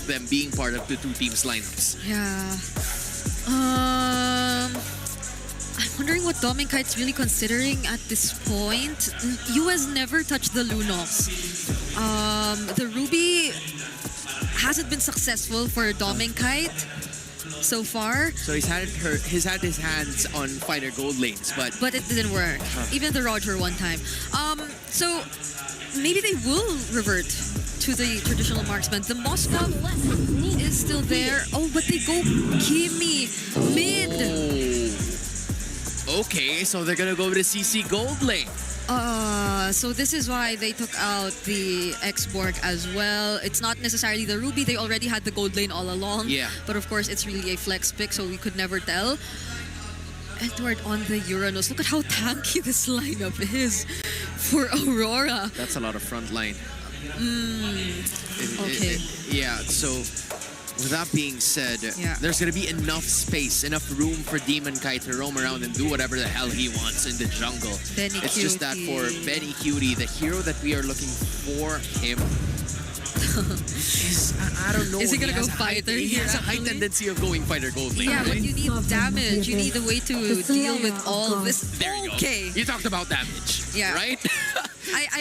them being part of the two teams' lineups. Yeah. I'm wondering what Kite's really considering at this point. Yu has never touched the Lunox. The Ruby hasn't been successful for Kite so far. So he's had his hands on fighter gold lanes, but it didn't work. Even the Roger one time. So maybe they will revert to the traditional marksman. The Moscow is still there. Oh, but they go Kimmy mid. Oh. Okay, so they're gonna go with the CC gold lane. So this is why they took out the X-Borg as well. It's not necessarily the Ruby. They already had the gold lane all along. Yeah. But of course, it's really a flex pick, so we could never tell. Edward on the Uranus. Look at how tanky this lineup is for Aurora. That's a lot of front line. Okay. Yeah, so with that being said, there's going to be enough space, enough room for Demon Kite to roam around and do whatever the hell he wants in the jungle. It's just that for Benny Cutie, the hero that we are looking for him is, I don't know. Is he going to go fighter? He has a high tendency of going fighter gold lane. Yeah, right? but you need damage. You need a way to deal with all this. There you go. You talked about damage, right?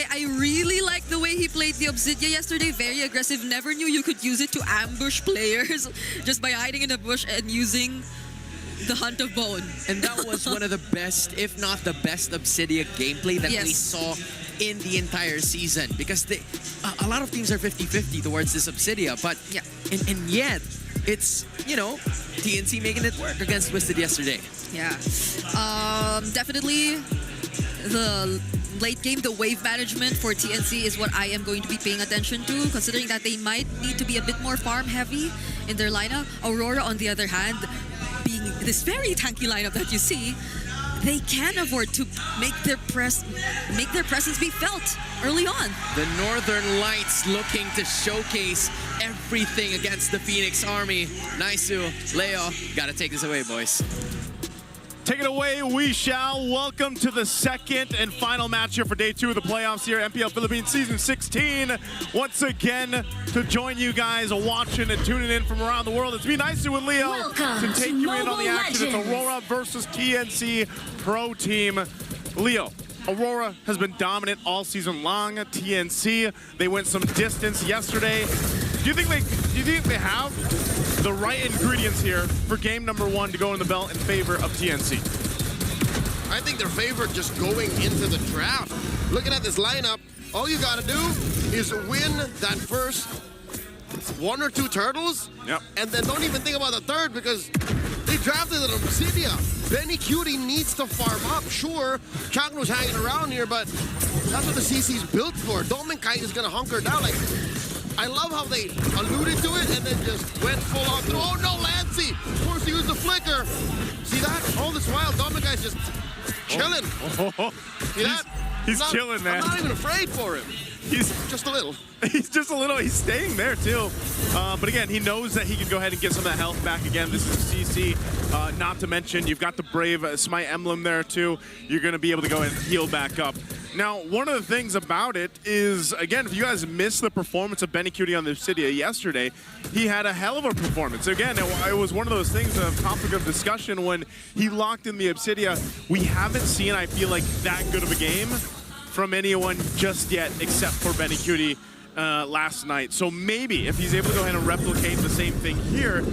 I really like the way he played the Obsidia yesterday. Very aggressive. Never knew you could use it to ambush players just by hiding in a bush and using the Hunt of Bone. And that was one of the best, if not the best, Obsidia gameplay that we saw in the entire season. Because a lot of teams are 50-50 towards this Obsidia. But and yet, it's, you know, TNC making it work against Twisted yesterday. Yeah. Definitely the late game, the wave management for TNC is what I am going to be paying attention to, considering that they might need to be a bit more farm heavy in their lineup. Aurora, on the other hand, being this very tanky lineup that you see, they can afford to make their presence be felt early on. The Northern Lights looking to showcase everything against the Phoenix Army. Naisu, Leo, gotta take this away, boys. Take it away, we shall. Welcome to the second and final match here for day 2 of the playoffs here, MPL Philippines Season 16. Once again, to join you guys watching and tuning in from around the world, it's me, Naisu and Leo, to take you in on the action. It's Aurora versus TNC Pro Team. Leo, Aurora has been dominant all season long. TNC, they went some distance yesterday. Do you think they have the right ingredients here for game number 1 to go in the belt in favor of TNC? I think they're favored just going into the draft. Looking at this lineup, all you gotta do is win that first 1 or 2 turtles, and then don't even think about the third because they drafted an Obsidia. Benny Cutie needs to farm up. Sure, Chagno's hanging around here, but that's what the CC's built for. Kite is gonna hunker down. Like, I love how they alluded to it and then just went full on through. Oh no, Lancey! Forced to use the flicker. See that? All this while, Kite's just chilling. See that? He's chilling, man. I'm not even afraid for him. He's just a little. He's just a little. He's staying there too. But again, he knows that he can go ahead and get some of that health back again. This is CC. Not to mention, you've got the Brave Smite emblem there too. You're going to be able to go and heal back up. Now, one of the things about it is, again, if you guys missed the performance of Benny Cutie on the Obsidia yesterday, he had a hell of a performance. Again, it was one of those things, a topic of discussion when he locked in the Obsidia. We haven't seen, I feel like, that good of a game from anyone just yet, except for Benny Cutie last night. So maybe if he's able to go ahead and replicate the same thing here,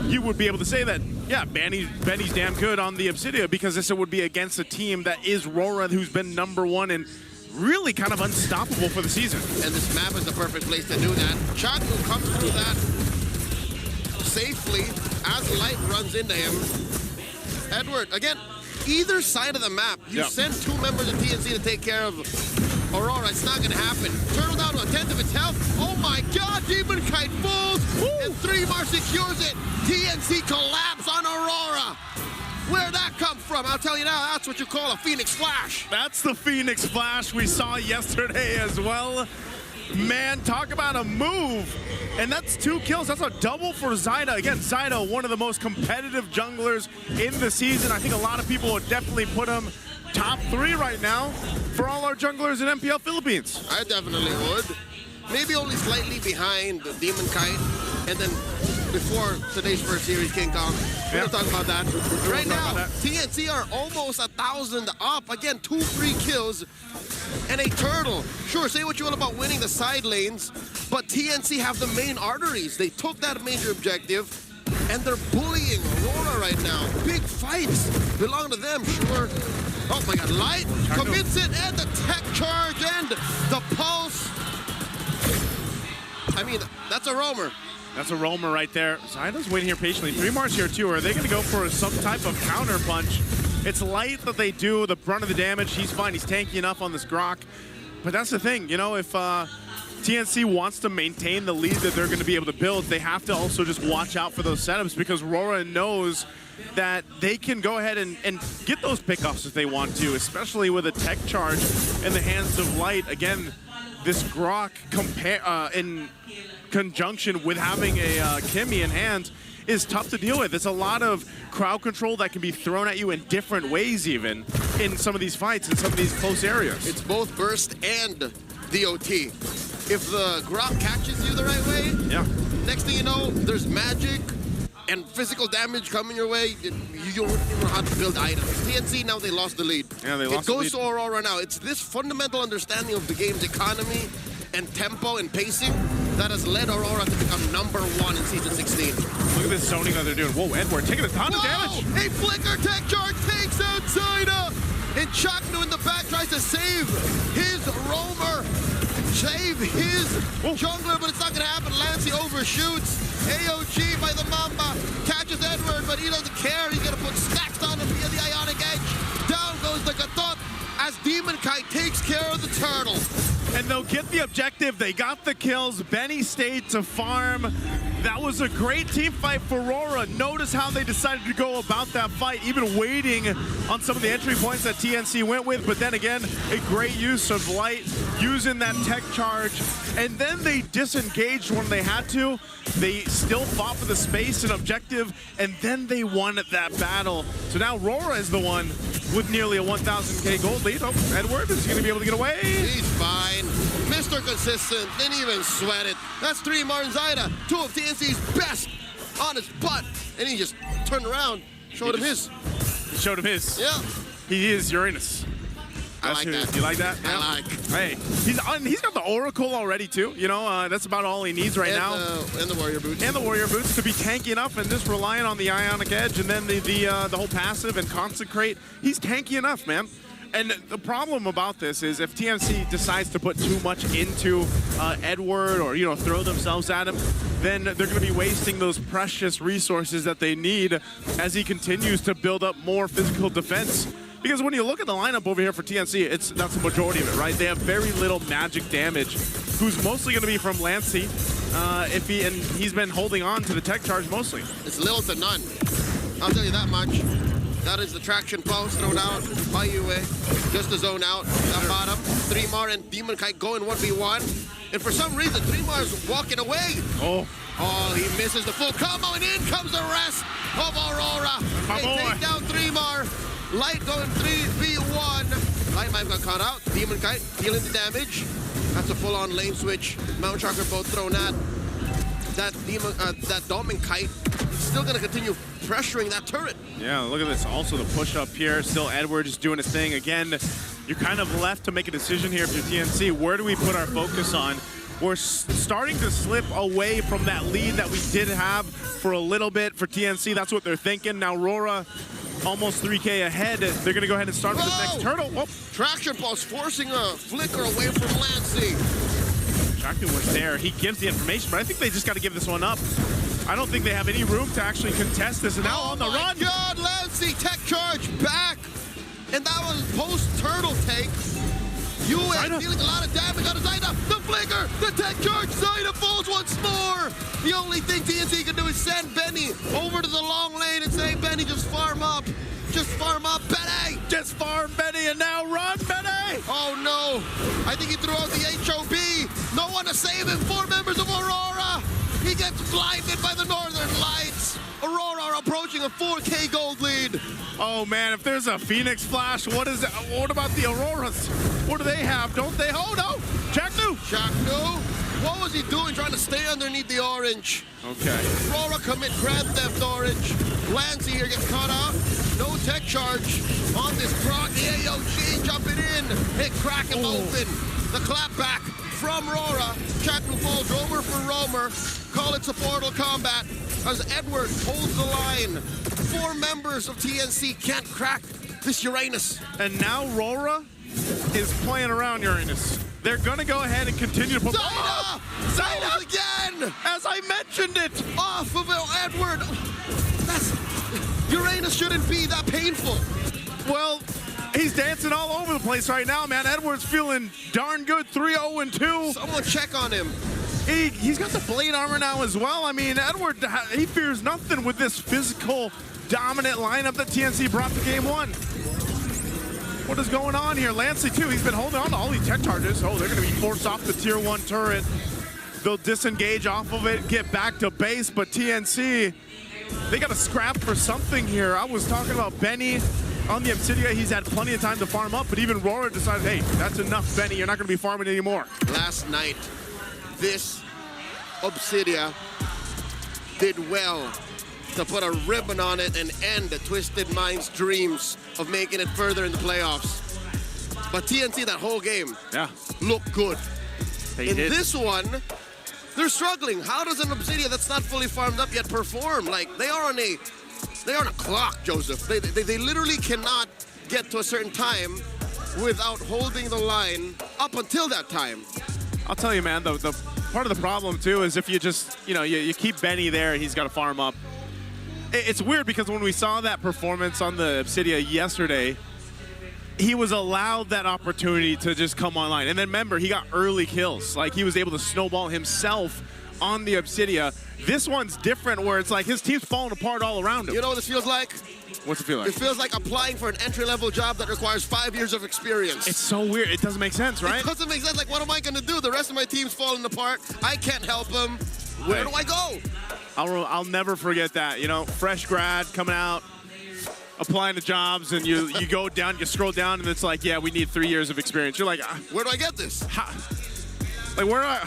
you would be able to say that, yeah, Benny's damn good on the Obsidia, because this would be against a team that is Aurora, who's been #1 and really kind of unstoppable for the season. And this map is the perfect place to do that. Chagno comes through that safely as light runs into him. Edward, again, either side of the map, you send 2 members of TNC to take care of Aurora. It's not going to happen. Turtle down to a 10th of its health. Oh my God, Demon Kite falls, and 3 more secures it. TNC collapse on Aurora. Where'd that come from? I'll tell you now, that's what you call a Phoenix Flash. That's the Phoenix Flash we saw yesterday as well. Man, talk about a move. And that's 2 kills. That's a double for Zyda. Again, Zyda, one of the most competitive junglers in the season. I think a lot of people would definitely put him top 3 right now for all our junglers in MPL Philippines. I definitely would. Maybe only slightly behind Demon Kite. And then before today's first series, King Kong, we're going to talk about that. Right now, TNC are almost 1,000 up. Again, 2 free kills and a turtle. Sure, say what you will about winning the side lanes, but TNC have the main arteries. They took that major objective, and they're bullying Aurora right now. Big fights belong to them, sure. Oh my God, Light commits it, and the tech charge, and the pulse. I mean, that's a roamer. That's a roamer right there. Zyda's waiting here patiently. 3Mar's here too. Are they going to go for some type of counter punch? It's Light that they do the brunt of the damage. He's fine. He's tanky enough on this Grok. But that's the thing. You know, if TNC wants to maintain the lead that they're going to be able to build, they have to also just watch out for those setups, because Aurora knows that they can go ahead and get those pickoffs if they want to, especially with a tech charge in the hands of Light. Again, this Grok in conjunction with having a Kimmy in hand is tough to deal with. It's a lot of crowd control that can be thrown at you in different ways, even in some of these fights, in some of these close areas. It's both burst and DOT. If the Grok catches you the right way, next thing you know, there's magic and physical damage coming your way. You don't know how to build items. TNC, now they lost the lead. Yeah, they lost the lead. It goes to Aurora now. It's this fundamental understanding of the game's economy and tempo and pacing that has led Aurora to become #1 in Season 16. Look at this zoning that they're doing. Whoa, Edward taking a ton of damage. A flicker tech charge takes out Zyda. And Chaknu in the back tries to save his roamer. Save his jungler, but it's not going to happen. Lancey overshoots. AOG by the Mamba. Catches Edward, but he doesn't care. He's going to put stacks on him via the Ionic Edge. Down goes the Gatot as Demon Kite takes care of the turtle. And they'll get the objective. They got the kills. Benny stayed to farm. That was a great team fight for Aurora. Notice how they decided to go about that fight, even waiting on some of the entry points that TNC went with. But then again, a great use of Light, using that tech charge. And then they disengaged when they had to. They still fought for the space and objective, and then they won that battle. So now Aurora is the one with nearly a 1,000K gold lead. Oh, Edward is going to be able to get away. He's fine. Mr. Consistent, didn't even sweat it. That's 3Mar and Zyda, 2 of TNC's best on his butt. And he just turned around, showed him his. He showed him his. Yeah. He is Uranus. I like that. You like that? I like. Hey, he's got the Oracle already too. You know, that's about all he needs right now. And the Warrior Boots. And the Warrior Boots to be tanky enough and just relying on the Ionic Edge and then the whole passive and Consecrate. He's tanky enough, man. And the problem about this is if TNC decides to put too much into Edward or, you know, throw themselves at him, then they're going to be wasting those precious resources that they need as he continues to build up more physical defense. Because when you look at the lineup over here for TNC, that's the majority of it, right? They have very little magic damage, who's mostly going to be from Lancey, and he's been holding on to the tech charge mostly. It's little to none. I'll tell you that much. That is the traction pulse thrown out by UA. Just to zone out that bottom. 3Mar and Demon Kite going 1v1. And for some reason, 3Mar's walking away. Oh, he misses the full combo, and in comes the rest of Aurora. They take down 3Mar. Light going 3v1. Light might have got caught out. Demon Kite dealing the damage. That's a full-on lane switch. Mount Chakra both thrown at. That Domin Kite is still going to continue pressuring that turret. Yeah, look at this. Also the push up here. Still Edward just doing his thing. Again, you're kind of left to make a decision here if you're TNC. Where do we put our focus on? We're starting to slip away from that lead that we did have for a little bit for TNC. That's what they're thinking. Now Aurora almost 3K ahead. They're going to go ahead and start with the next turtle. Oh. Traction Pulse forcing a flicker away from Lancey. Chaknu was there. He gives the information, but I think they just got to give this one up. I don't think they have any room to actually contest this. And now on the run. Oh my God, Lancey tech charge back. And that was post-turtle take. UA dealing a lot of damage on Zyda. The flicker, the tech charge, Zyda falls once more. The only thing TNC can do is send Benny over to the long lane and say, Benny, just farm up. Just farm up, Benny. Just farm Benny and now run, Benny. Oh no, I think he threw out the HOB. No one to save him. 4 members of Aurora. He gets blinded by the Northern Lights. Aurora approaching a 4K gold lead. Oh man, if there's a Phoenix Flash, what about the Auroras? What do they have? Don't they? Oh no! Chaknu! Chaknu What was he doing trying to stay underneath the orange? Okay. Aurora commit Grand Theft Orange. Lancy here gets caught out. No tech charge on this proc. The AOG jumping in. Hit crack him open. The clap back from Aurora. Check who falls roamer for roamer. Call it supportal combat as Edward holds the line. 4 members of TNC can't crack this Uranus. And now Aurora is playing around Uranus. They're going to go ahead and continue to put... Zaida! Zaida again! As I mentioned it! Off of Edward. That's... Uranus shouldn't be that painful. Well, he's dancing all over the place right now, man. Edward's feeling darn good, 3-0-2. Someone check on him. He's got the blade armor now as well. I mean, Edward, he fears nothing with this physical, dominant lineup that TNC brought to game 1. What is going on here? Lancy, too, he's been holding on to all these tech charges. Oh, they're going to be forced off the tier 1 turret. They'll disengage off of it, get back to base, but TNC, they got to scrap for something here. I was talking about Benny on the Obsidia. He's had plenty of time to farm up, but even Aurora decided, hey, that's enough, Benny. You're not going to be farming anymore. Last night, this Obsidia did well to put a ribbon on it and end the Twisted Minds' dreams of making it further in the playoffs. But TNC that whole game looked good. In this one, they're struggling. How does an Obsidia that's not fully farmed up yet perform? Like, they are on a clock, Joseph. They literally cannot get to a certain time without holding the line up until that time. I'll tell you, man, the part of the problem, too, is if you just, you keep Benny there, he's got to farm up. It's weird because when we saw that performance on the Obsidia yesterday, he was allowed that opportunity to just come online. And then remember, he got early kills. Like, he was able to snowball himself on the Obsidia. This one's different where it's like his team's falling apart all around him. You know what this feels like? What's it feel like? It feels like applying for an entry-level job that requires 5 years of experience. It's so weird. It doesn't make sense, right? It doesn't make sense. Like, what am I going to do? The rest of my team's falling apart. I can't help them. Where do I go? I'll never forget that. Fresh grad coming out, applying to jobs, and you go down, you scroll down, and it's like, yeah, we need 3 years of experience. You're like, where do I get this? Like, where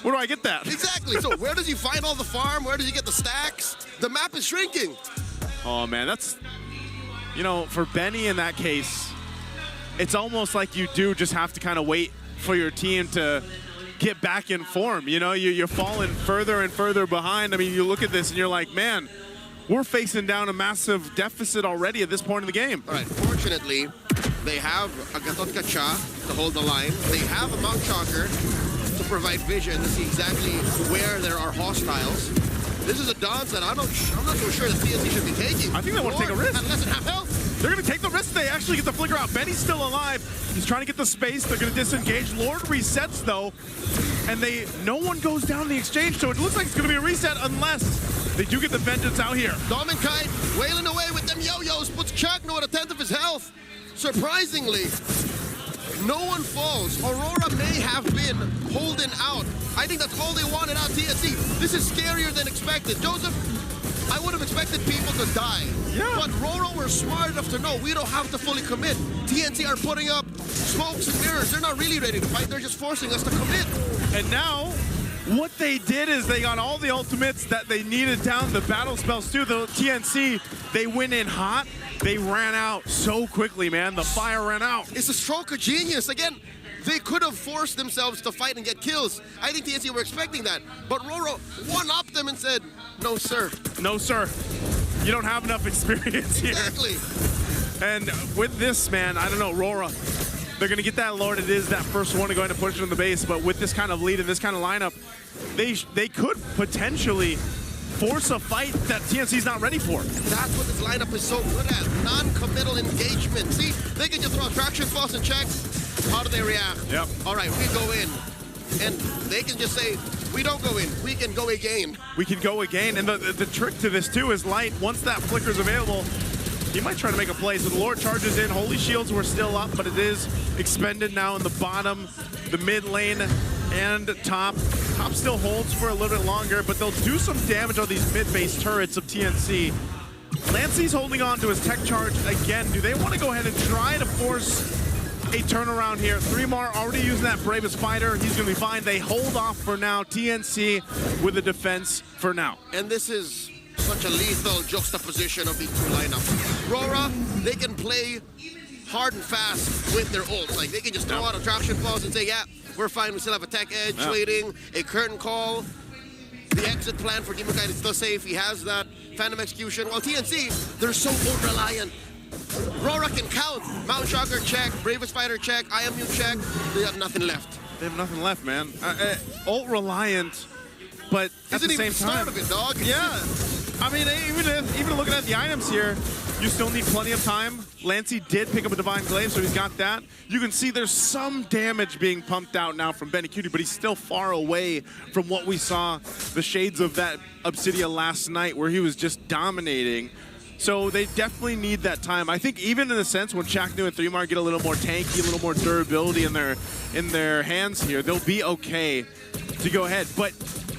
do I get that? Exactly. So where does he find all the farm? Where does he get the stacks? The map is shrinking. Oh, man, that's, for Benny in that case, it's almost like you do just have to kind of wait for your team to get back in form. You're falling further and further behind. I mean, you look at this and you're like, man, we're facing down a massive deficit already at this point in the game. All right, fortunately, they have a Gatot Kacha to hold the line. They have a Mount Shocker to provide vision to see exactly where there are hostiles. This is a dodge that I'm not so sure that TNC should be taking. I think they want to take a risk. At less than half health. They're going to take the risk. They actually get the flicker out. Benny's still alive. He's trying to get the space. They're going to disengage. Lord resets, though, and no one goes down the exchange, so it looks like it's going to be a reset unless they do get the vengeance out here. Dominkite wailing away with them yo-yos, puts Chagno at a tenth of his health. Surprisingly, no one falls. Aurora may have been holding out. I think that's all they wanted out TNC. This is scarier than expected. Joseph, I would have expected people to die. Yeah. But Roro were smart enough to know we don't have to fully commit. TNC are putting up smokes and mirrors. They're not really ready to fight. They're just forcing us to commit. And now, what they did is they got all the ultimates that they needed down, the battle spells too. The TNC, they went in hot. They ran out so quickly, man. The fire ran out. It's a stroke of genius. Again, they could have forced themselves to fight and get kills. I think TNC were expecting that. But Roro one-upped them and said, no, sir. No, sir. You don't have enough experience here. Exactly. And with this, man, I don't know, Aurora, they're going to get that Lord. It is that first one to go ahead and push it in the base. But with this kind of lead and this kind of lineup, they could potentially force a fight that TNC's not ready for. That's what this lineup is so good at. Non-committal engagement. See, they can just throw attraction falls and checks. How do they react? Yep. All right, we go in. And they can just say, we don't go in, we can go again. We can go again. And the trick to this, too, is Light, once that flicker's available, he might try to make a play. So the Lord charges in. Holy Shields were still up, but it is expended now in the bottom, the mid lane, and top. Top still holds for a little bit longer, but they'll do some damage on these mid-base turrets of TNC. Lancy's holding on to his tech charge again. Do they want to go ahead and try to force a turnaround here. 3mar already using that Bravest Fighter. He's going to be fine. They hold off for now. TNC with the defense for now. And this is such a lethal juxtaposition of these two lineups. Aurora, they can play hard and fast with their ults. Like, they can just throw out a traction pulse and say, yeah, we're fine. We still have a tech edge waiting, a curtain call. The exit plan for Demon Knight is still safe. He has that Phantom Execution. While TNC, they're so ult-reliant. Aurora can count. Mount Shocker check, Bravest Fighter check, IMU check. They have nothing left. They have nothing left, man. Ult-reliant, but at the same time... Start of it, dog. Yeah. I mean, even looking at the items here, you still need plenty of time. Lancey did pick up a Divine Glaive, so he's got that. You can see there's some damage being pumped out now from Benny Cutie, but he's still far away from what we saw, the shades of that Obsidia last night, where he was just dominating. So they definitely need that time. I think even in a sense when Chaknu and 3mar get a little more tanky, a little more durability in their hands here, they'll be okay to go ahead. But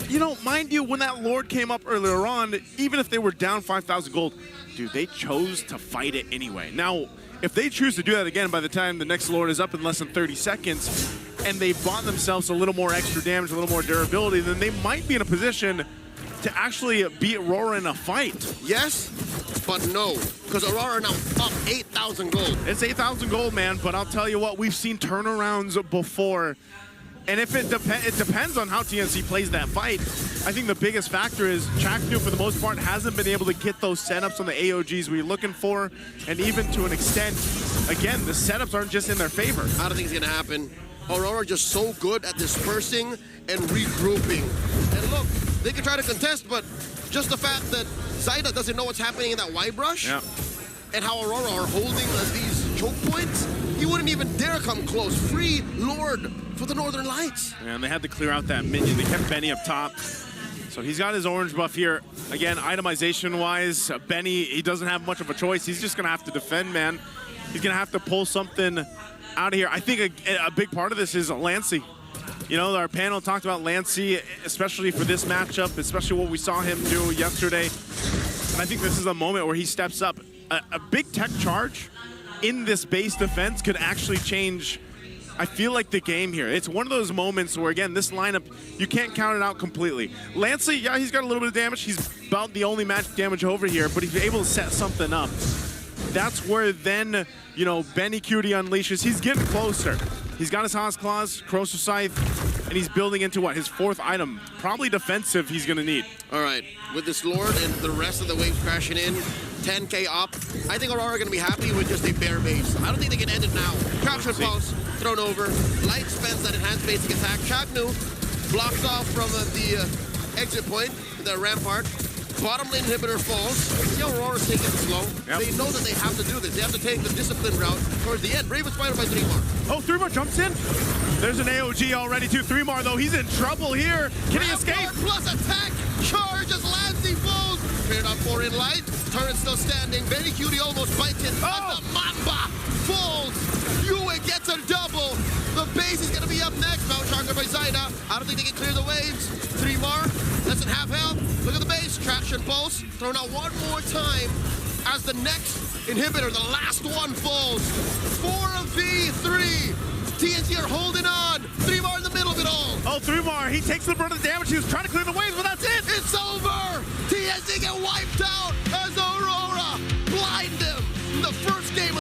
you know, mind you, when that Lord came up earlier on, even if they were down 5,000 gold, dude, they chose to fight it anyway. Now, if they choose to do that again by the time the next Lord is up in less than 30 seconds, and they bought themselves a little more extra damage, a little more durability, then they might be in a position to actually beat Aurora in a fight. Yes, but no, because Aurora are now up 8,000 gold. It's 8,000 gold, man, but I'll tell you what, we've seen turnarounds before. And if it depends on how TNC plays that fight. I think the biggest factor is Chaknu, for the most part, hasn't been able to get those setups on the AOGs we're looking for. And even to an extent, again, the setups aren't just in their favor. I don't think it's going to happen. Aurora just so good at dispersing and regrouping. And look, they can try to contest, but just the fact that Zaida doesn't know what's happening in that Y brush, and how Aurora are holding these choke points, he wouldn't even dare come close. Free Lord for the Northern Lights. And they had to clear out that minion. They kept Benny up top. So he's got his orange buff here. Again, itemization-wise, Benny, he doesn't have much of a choice. He's just going to have to defend, man. He's going to have to pull something out of here. I think a big part of this is Lancey. You know, our panel talked about Lancey, especially for this matchup, especially what we saw him do yesterday. And I think this is a moment where he steps up. A big tech charge in this base defense could actually change, I feel like, the game here. It's one of those moments where, again, this lineup, you can't count it out completely. Lancey, yeah, he's got a little bit of damage. He's about the only magic damage over here, but he's able to set something up. That's where then, you know, Benny Cutie unleashes. He's getting closer. He's got his Haas Claws, Corrosive Scythe, and he's building into what? His fourth item. Probably defensive he's going to need. All right, with this Lord and the rest of the waves crashing in, 10K up, I think Aurora are going to be happy with just a bare base. I don't think they can end it now. Traction Pulse, thrown over. Light spends that enhanced basic attack. Chaknu blocks off from the exit point, the rampart. Bottom lane inhibitor falls. See how Aurora's taking it slow? They know that they have to do this. They have to take the discipline route towards the end. Bravest Fighter by 3mar. Oh, 3mar jumps in. There's an AOG already too. 3mar, though, he's in trouble here. Can he escape? Plus attack. Charges. Lancey falls. Cleared up 4 in light. Turret still standing. Benny Cutie almost bites it. But the Mamba falls. Yue gets a double. The base is going to be up next. Mount Shocker by Zaida. I don't think they can clear the waves. 3mar. Less than half health. Look at the base. Traction Pulse. Thrown out one more time as the next inhibitor, the last one, falls. 4v3. TNC are holding on. 3mar in the middle of it all. Oh, 3mar, he takes the brunt of the damage. He was trying to clear the waves, but that's it. It's over. TNC get wiped out as